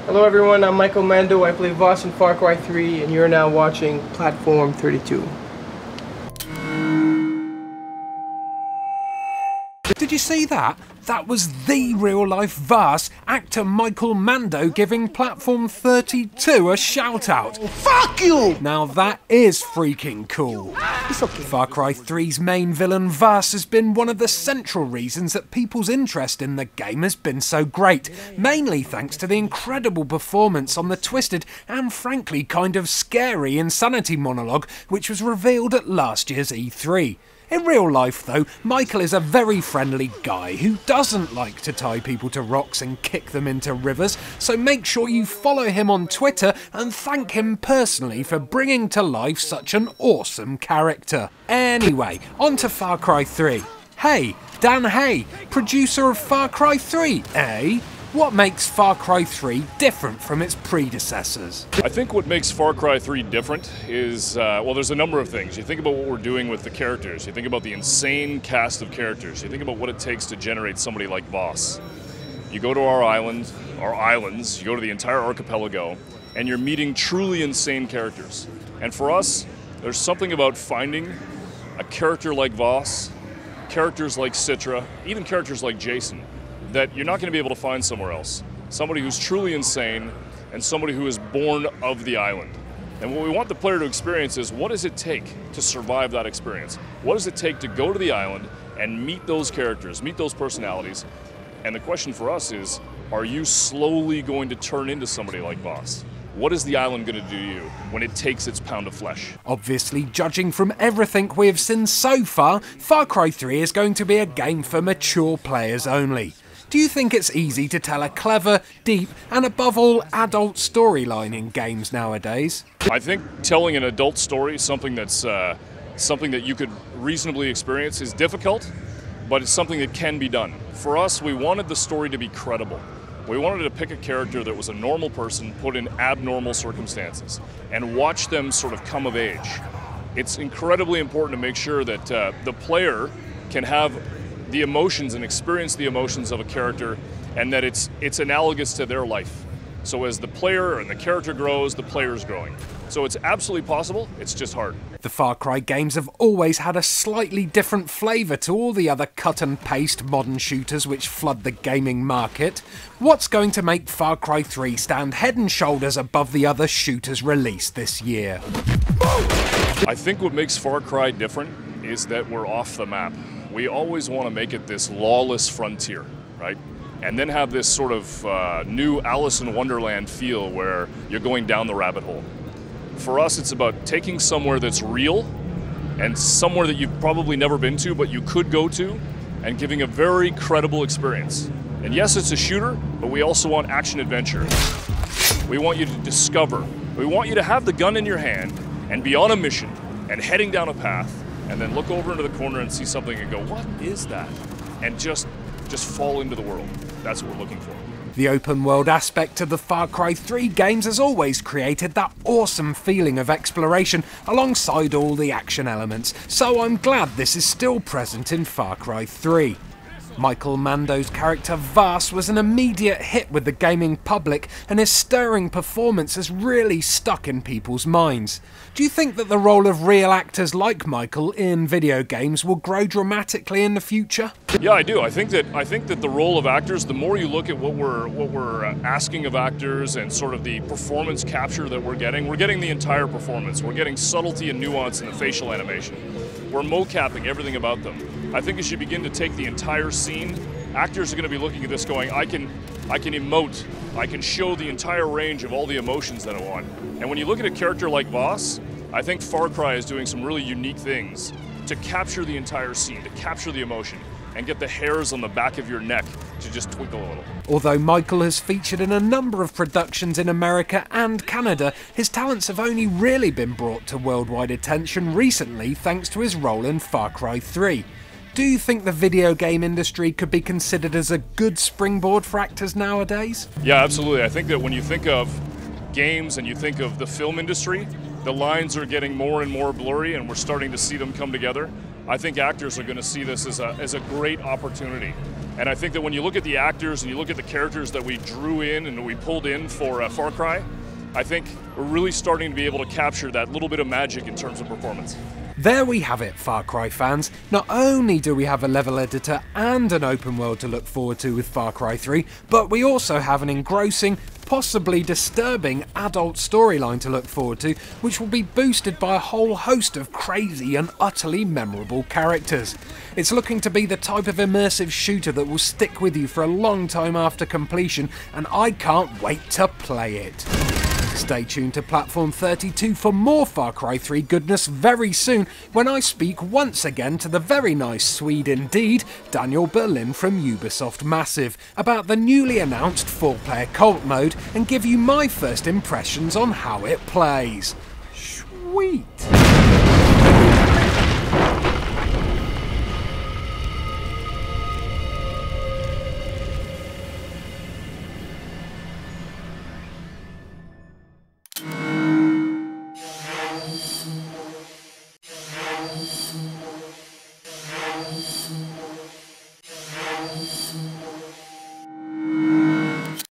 Hello everyone, I'm Michael Mando. I play Voss in Far Cry 3 and you're now watching Platform 32. Did you see that? That was the real-life Voss, actor Michael Mando giving Platform 32 a shout-out. Fuck you! Now that is freaking cool. It's okay. Far Cry 3's main villain Voss has been one of the central reasons that people's interest in the game has been so great, mainly thanks to the incredible performance on the twisted and frankly kind of scary Insanity monologue which was revealed at last year's E3. In real life though, Michael is a very friendly guy who doesn't like to tie people to rocks and kick them into rivers, so make sure you follow him on Twitter and thank him personally for bringing to life such an awesome character. Anyway, on to Far Cry 3. Hey, Dan Hay, producer of Far Cry 3, eh? What makes Far Cry 3 different from its predecessors? I think what makes Far Cry 3 different is, well, there's a number of things. You think about what we're doing with the characters. You think about the insane cast of characters. You think about what it takes to generate somebody like Voss. You go to our island, our islands, you go to the entire archipelago, and you're meeting truly insane characters. And for us, there's something about finding a character like Voss, characters like Citra, even characters like Jason, that you're not going to be able to find somewhere else. Somebody who's truly insane and somebody who is born of the island. And what we want the player to experience is, what does it take to survive that experience? What does it take to go to the island and meet those characters, meet those personalities? And the question for us is, are you slowly going to turn into somebody like Voss? What is the island going to do to you when it takes its pound of flesh? Obviously, judging from everything we have seen so far, Far Cry 3 is going to be a game for mature players only. Do you think it's easy to tell a clever, deep, and above all, adult storyline in games nowadays? I think telling an adult story, something that you could reasonably experience, is difficult, but it's something that can be done. For us, we wanted the story to be credible. We wanted to pick a character that was a normal person put in abnormal circumstances and watch them sort of come of age. It's incredibly important to make sure that the player can have the emotions and experience the emotions of a character, and that it's analogous to their life. So as the player and the character grows, the player is growing. So it's absolutely possible, it's just hard. The Far Cry games have always had a slightly different flavour to all the other cut and paste modern shooters which flood the gaming market. What's going to make Far Cry 3 stand head and shoulders above the other shooters released this year? I think what makes Far Cry different is that we're off the map. We always want to make it this lawless frontier, right? And then have this sort of new Alice in Wonderland feel where you're going down the rabbit hole. For us, it's about taking somewhere that's real and somewhere that you've probably never been to, but you could go to, and giving a very credible experience. And yes, it's a shooter, but we also want action-adventure. We want you to discover. We want you to have the gun in your hand and be on a mission and heading down a path, and then look over into the corner and see something and go, what is that? And just fall into the world. That's what we're looking for. The open world aspect of the Far Cry 3 games has always created that awesome feeling of exploration alongside all the action elements, so I'm glad this is still present in Far Cry 3. Michael Mando's character Voss was an immediate hit with the gaming public, and his stirring performance has really stuck in people's minds. Do you think that the role of real actors like Michael in video games will grow dramatically in the future? Yeah, I do. I think that the role of actors, the more you look at what we're asking of actors and sort of the performance capture that we're getting the entire performance. We're getting subtlety and nuance in the facial animation. We're mocapping everything about them. I think as you begin to take the entire scene, actors are going to be looking at this going, I can emote, I can show the entire range of all the emotions that I want. And when you look at a character like Voss, I think Far Cry is doing some really unique things to capture the entire scene, to capture the emotion, and get the hairs on the back of your neck to just twinkle a little. Although Michael has featured in a number of productions in America and Canada, his talents have only really been brought to worldwide attention recently thanks to his role in Far Cry 3. Do you think the video game industry could be considered as a good springboard for actors nowadays? Yeah, absolutely. I think that when you think of games and you think of the film industry, the lines are getting more and more blurry and we're starting to see them come together. I think actors are going to see this as a great opportunity. And I think that when you look at the actors and you look at the characters that we drew in and we pulled in for Far Cry, I think we're really starting to be able to capture that little bit of magic in terms of performance. There we have it, Far Cry fans. Not only do we have a level editor and an open world to look forward to with Far Cry 3, but we also have an engrossing, possibly disturbing adult storyline to look forward to, which will be boosted by a whole host of crazy and utterly memorable characters. It's looking to be the type of immersive shooter that will stick with you for a long time after completion, and I can't wait to play it. Stay tuned to Platform 32 for more Far Cry 3 goodness very soon, when I speak once again to the very nice Swede indeed, Daniel Berlin from Ubisoft Massive, about the newly announced 4-player co-op mode and give you my first impressions on how it plays. Sweet!